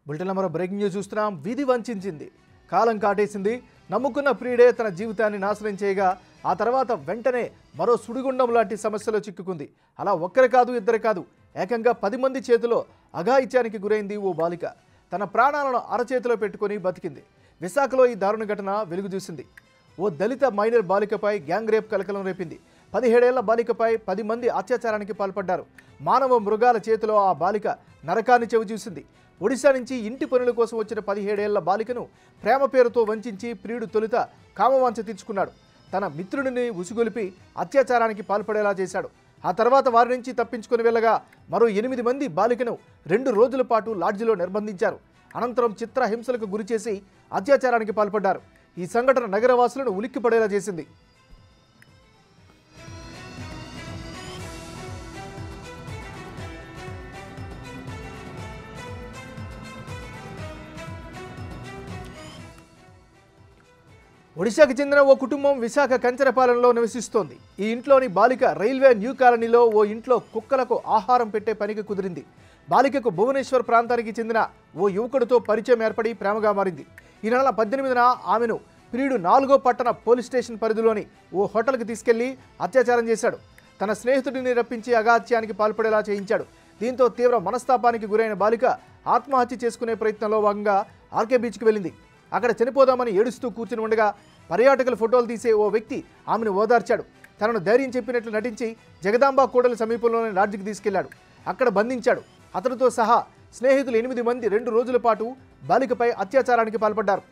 Bulletin మరో breaking news చూస్తున్నాం. విధి వంచింది, కాలం కాటేసింది. నమ్ముకున్న ప్రియుడే తన జీవితాన్ని నాశనం చేయగా ఆ తర్వాత వెంటనే మరో సుడిగుండం లాంటి సమస్యలో చిక్కుకుంది. అలా ఒక్కరు కాదు, ఇద్దరు కాదు, ఏకంగా 10 మంది చేతిలో అఘాయిత్యానికి గురైంది ఓ బాలిక. తన ప్రాణాలను అరచేతిలో పెట్టుకొని బతికింది. విశాఖలో ఈ దారుణ ఘటన వెలుగు చూసింది. ఓ దళిత మైనర్ బాలికపై గ్యాంగ్ రేప్ కలకలం రేపింది. 17 ఏళ్ల బాలికపై 10 మంది అత్యాచారానికి పాల్పడ్డారు. మానవ మృగాల చేతిలో ఆ బాలిక నరకాన్ని చెవి చూసింది. ఒడిశా నుంచి ఇంటి పనుల కోసం వచ్చిన 17 ఏళ్ల బాలికను ప్రేమ పేరుతో వంచించి ప్రియుడు తొలుత కామవాంఛ తీర్చుకున్నాడు. తన మిత్రుడిని ఉసిగొలిపి అత్యాచారానికి పాల్పడేలా చేశాడు. ఆ తర్వాత వారి నుంచి తప్పించుకుని వెళ్ళగా మరో 8 మంది బాలికను 2 రోజుల పాటు లాడ్జిలో నిర్బంధించారు. అనంతరం చిత్రహింసలకు గురిచేసి అత్యాచారానికి పాల్పడ్డారు. ఈ సంఘటన నగరవాసులను ఉలిక్కిపడేలా చేసింది. ఒడిశాకు చెందిన ఓ కుటుంబం విశాఖ కంచరపాలెంలో నివసిస్తోంది. ఈ ఇంట్లోని బాలిక రైల్వే న్యూ కాలనీలో ఓ ఇంట్లో కుక్కలకు ఆహారం పెట్టే పనికి కుదిరింది. బాలికకు భువనేశ్వర్ ప్రాంతానికి చెందిన ఓ యువకుడితో పరిచయం ఏర్పడి ప్రేమగా మారింది. ఈ నెల 18న ఆమెను ప్రియుడు 4వ పట్టణ పోలీస్ స్టేషన్ పరిధిలోని ఓ హోటల్కి తీసుకెళ్లి అత్యాచారం చేశాడు. తన స్నేహితుడిని రప్పించి అఘాత్యానికి పాల్పడేలా చేయించాడు. దీంతో తీవ్ర మనస్తాపానికి గురైన బాలిక ఆత్మహత్య చేసుకునే ప్రయత్నంలో భాగంగా ఆర్కే బీచ్కి వెళ్ళింది. అక్కడ చనిపోదామని ఏడుస్తూ కూర్చుని ఉండగా పర్యాటకుల ఫోటోలు తీసే ఓ వ్యక్తి ఆమెను ఓదార్చాడు. తనను ధైర్యం చెప్పినట్లు నటించి జగదాంబ కూడలి సమీపంలోని లాడ్జికి తీసుకెళ్లాడు. అక్కడ బంధించాడు. అతనితో సహా స్నేహితులు 8 మంది 2 రోజుల పాటు బాలికపై అత్యాచారానికి పాల్పడ్డారు.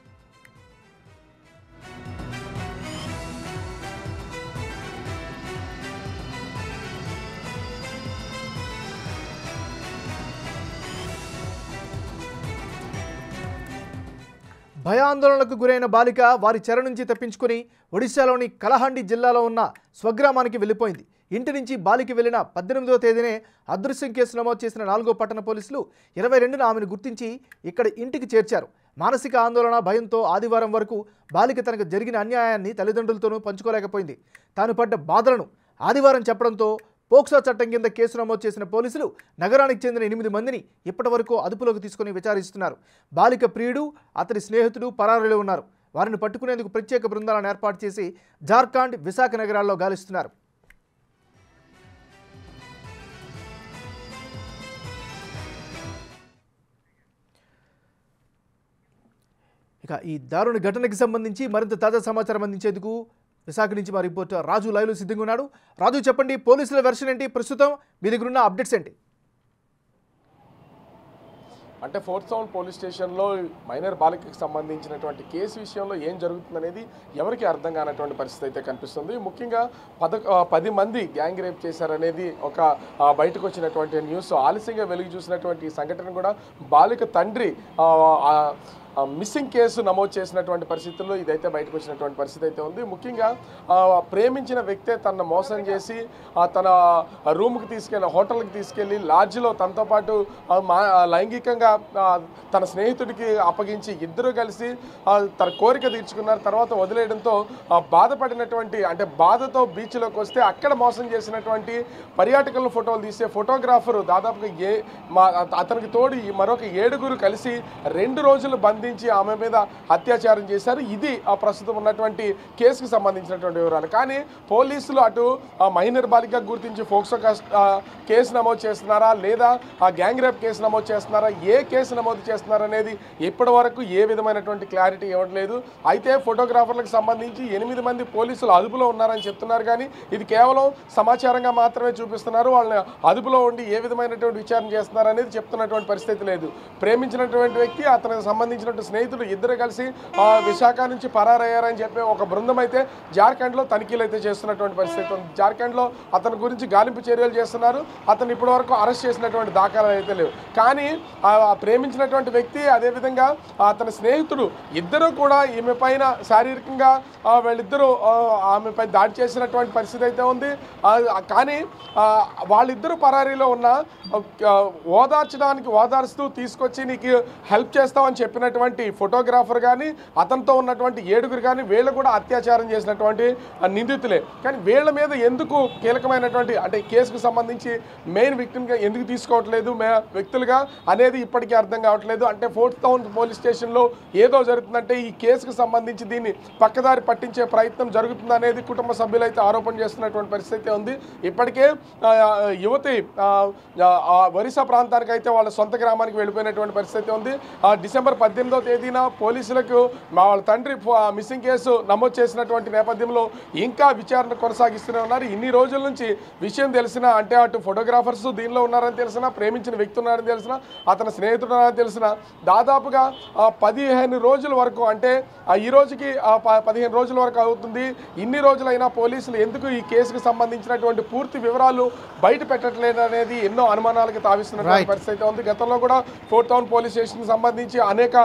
భయాందోళనకు గురైన బాలిక వారి చెర నుంచి తప్పించుకుని ఒడిశాలోని కలహండి జిల్లాలో ఉన్న స్వగ్రామానికి వెళ్ళిపోయింది. ఇంటి నుంచి బాలిక వెళ్లిన 18వ తేదీనే అదృశ్యం కేసు నమోదు చేసిన 4వ పట్టణ పోలీసులు 22న ఆమెను గుర్తించి ఇక్కడ ఇంటికి చేర్చారు. మానసిక ఆందోళన, భయంతో ఆదివారం వరకు బాలిక తనకు జరిగిన అన్యాయాన్ని తల్లిదండ్రులతోనూ పంచుకోలేకపోయింది. తాను పడ్డ బాధలను ఆదివారం చెప్పడంతో పోక్సో చట్టం కింద కేసు నమోదు చేసిన పోలీసులు నగరానికి చెందిన 8 మందిని ఇప్పటివరకు అదుపులోకి తీసుకుని విచారిస్తున్నారు. బాలిక ప్రియుడు, అతని స్నేహితుడు పరారీలో ఉన్నారు. వారిని పట్టుకునేందుకు ప్రత్యేక బృందాలను ఏర్పాటు చేసి జార్ఖండ్, విశాఖ నగరాల్లో గాలిస్తున్నారు. ఇక ఈ దారుణ ఘటనకి సంబంధించి మరింత తాజా సమాచారం అందించేందుకు విశాఖ నుంచి మా రిపోర్టర్ రాజు లైవ్లో సిద్ధంగా ఉన్నాడు. రాజు, చెప్పండి, పోలీసుల వెర్షన్ ఏంటి, ప్రస్తుతం మీ దగ్గర ఉన్న అప్డేట్స్ ఏంటి? అంటే ఫోర్త్ టౌన్ పోలీస్ స్టేషన్లో మైనర్ బాలికకి సంబంధించినటువంటి కేసు విషయంలో ఏం జరుగుతుందనేది ఎవరికి అర్థం కానటువంటి పరిస్థితి అయితే కనిపిస్తుంది. ముఖ్యంగా 10 మంది గ్యాంగ్ రేప్ చేశారనేది ఒక బయటకు వచ్చినటువంటి న్యూస్. ఆలస్యంగా వెలుగు చూసినటువంటి ఈ సంఘటన కూడా బాలిక తండ్రి మిస్సింగ్ కేసు నమోదు చేసినటువంటి పరిస్థితుల్లో ఇదైతే బయటకు వచ్చినటువంటి పరిస్థితి అయితే ఉంది. ముఖ్యంగా ప్రేమించిన వ్యక్తే తనను మోసం చేసి తన రూమ్కి తీసుకెళ్ళి, హోటల్కి తీసుకెళ్ళి లాడ్జిలో తనతో పాటు లైంగికంగా తన స్నేహితుడికి అప్పగించి ఇద్దరు కలిసి తన కోరిక తీర్చుకున్నారు. తర్వాత వదిలేయడంతో బాధపడినటువంటి, అంటే బాధతో బీచ్లోకి వస్తే అక్కడ మోసం చేసినటువంటి పర్యాటకుల ఫోటోలు తీసే ఫోటోగ్రాఫరు దాదాపుగా అతనికి తోడు మరొక 7గురు కలిసి 2 రోజులు బంధించి ఆమె మీద అత్యాచారం చేశారు. ఇది ప్రస్తుతం ఉన్నటువంటి కేసుకు సంబంధించినటువంటి వివరాలు. కానీ పోలీసులు అటు మైనర్ బాలిక గుర్తించి ఫోక్సో కేసు నమోదు చేస్తున్నారా, లేదా గ్యాంగ్ రేప్ కేసు నమోదు చేస్తున్నారా, ఏ కేసు నమోదు చేస్తున్నారా అనేది ఇప్పటి వరకు ఏ విధమైనటువంటి క్లారిటీ ఇవ్వట్లేదు. అయితే ఫోటోగ్రాఫర్లకు సంబంధించి 8 మంది పోలీసులు అదుపులో ఉన్నారని చెప్తున్నారు. కానీ ఇది కేవలం సమాచారంగా మాత్రమే చూపిస్తున్నారు. వాళ్ళని అదుపులో ఉండి ఏ విధమైనటువంటి విచారణ చేస్తున్నారు అనేది చెప్తున్నటువంటి పరిస్థితి లేదు. ప్రేమించినటువంటి వ్యక్తి, అతనికి సంబంధించిన స్నేహితులు ఇద్దరు కలిసి విశాఖ నుంచి పరారయ్యారని చెప్పి ఒక బృందం అయితే జార్ఖండ్లో తనిఖీలు అయితే చేస్తున్నటువంటి పరిస్థితి ఉంది. జార్ఖండ్లో అతని గురించి గాలింపు చర్యలు చేస్తున్నారు. అతను ఇప్పటి వరకు అరెస్ట్ చేసినటువంటి దాఖలాలు అయితే లేవు. కానీ ప్రేమించినటువంటి వ్యక్తి, అదేవిధంగా అతని స్నేహితుడు ఇద్దరు కూడా ఈమె పైన శారీరకంగా వీళ్ళిద్దరూ ఆమెపై దాడి చేసినటువంటి పరిస్థితి అయితే ఉంది. కానీ వాళ్ళిద్దరూ పరారీలో ఉన్న ఓదార్చడానికి ఓదార్స్తూ తీసుకొచ్చి నీకు హెల్ప్ చేస్తామని చెప్పినటువంటి ఉన్నటువంటి ఫోటోగ్రాఫర్ కానీ అతనితో ఉన్నటువంటి 7గురు కానీ వీళ్ళు కూడా అత్యాచారం చేసినటువంటి నిందితులే. కానీ వీళ్ళ మీద ఎందుకు కీలకమైనటువంటి అంటే ఈ కేసుకు సంబంధించి మెయిన్ విక్టిమ్గా ఎందుకు తీసుకోవట్లేదు వ్యక్తులుగా అనేది ఇప్పటికీ అర్థం కావట్లేదు. అంటే ఫోర్త్ టౌన్ పోలీస్ స్టేషన్లో ఏదో జరుగుతుందంటే ఈ కేసుకు సంబంధించి దీన్ని పక్కదారి పట్టించే ప్రయత్నం జరుగుతుంది అనేది కుటుంబ సభ్యులు అయితే ఆరోపణ చేస్తున్నటువంటి పరిస్థితి ఉంది. ఇప్పటికే యువతి ఒరిస్సా ప్రాంతానికి అయితే వాళ్ళ సొంత గ్రామానికి వెళ్ళిపోయినటువంటి పరిస్థితి ఉంది. డిసెంబర్ 18వ తేదీన పోలీసులకు వాళ్ళ తండ్రి మిస్సింగ్ కేసు నమోదు చేసినటువంటి నేపథ్యంలో ఇంకా విచారణ కొనసాగిస్తూనే ఉన్నారు. ఇన్ని రోజుల నుంచి విషయం తెలిసిన అంటే అటు ఫోటోగ్రాఫర్స్ దీనిలో ఉన్నారని తెలిసిన, ప్రేమించిన వ్యక్తి ఉన్నారని తెలిసిన, అతని స్నేహితుడు ఉన్నారని తెలిసిన దాదాపుగా 15 రోజుల వరకు అంటే ఈ రోజుకి 15 రోజుల వరకు అవుతుంది. ఇన్ని రోజులైనా పోలీసులు ఎందుకు ఈ కేసుకు సంబంధించినటువంటి పూర్తి వివరాలు బయట పెట్టట్లేదు అనేది ఎన్నో అనుమానాలకు తావిస్తున్నటువంటి పరిస్థితి ఉంది. గతంలో కూడా ఫోర్త్ టౌన్ పోలీస్ స్టేషన్కి సంబంధించి అనేక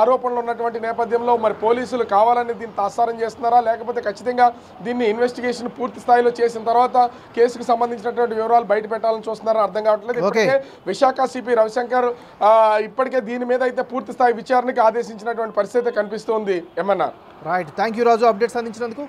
ఆరోపణలు ఉన్నటువంటి నేపథ్యంలో మరి పోలీసులు కావాలని దీన్ని తాత్సారం చేస్తున్నారా, లేకపోతే ఖచ్చితంగా దీన్ని ఇన్వెస్టిగేషన్ పూర్తి స్థాయిలో చేసిన తర్వాత కేసుకు సంబంధించినటువంటి వివరాలు బయట పెట్టాలని చూస్తున్నారా అర్థం కావట్లేదు. ఇప్పటికే విశాఖ సిపి రవిశంకర్ ఇప్పటికే దీని మీద అయితే పూర్తి స్థాయి విచారణకి ఆదేశించినటువంటి పరిస్థితి కనిపిస్తుంది. ఏమన్నా right, thank you Raju updates అందించినందుకు.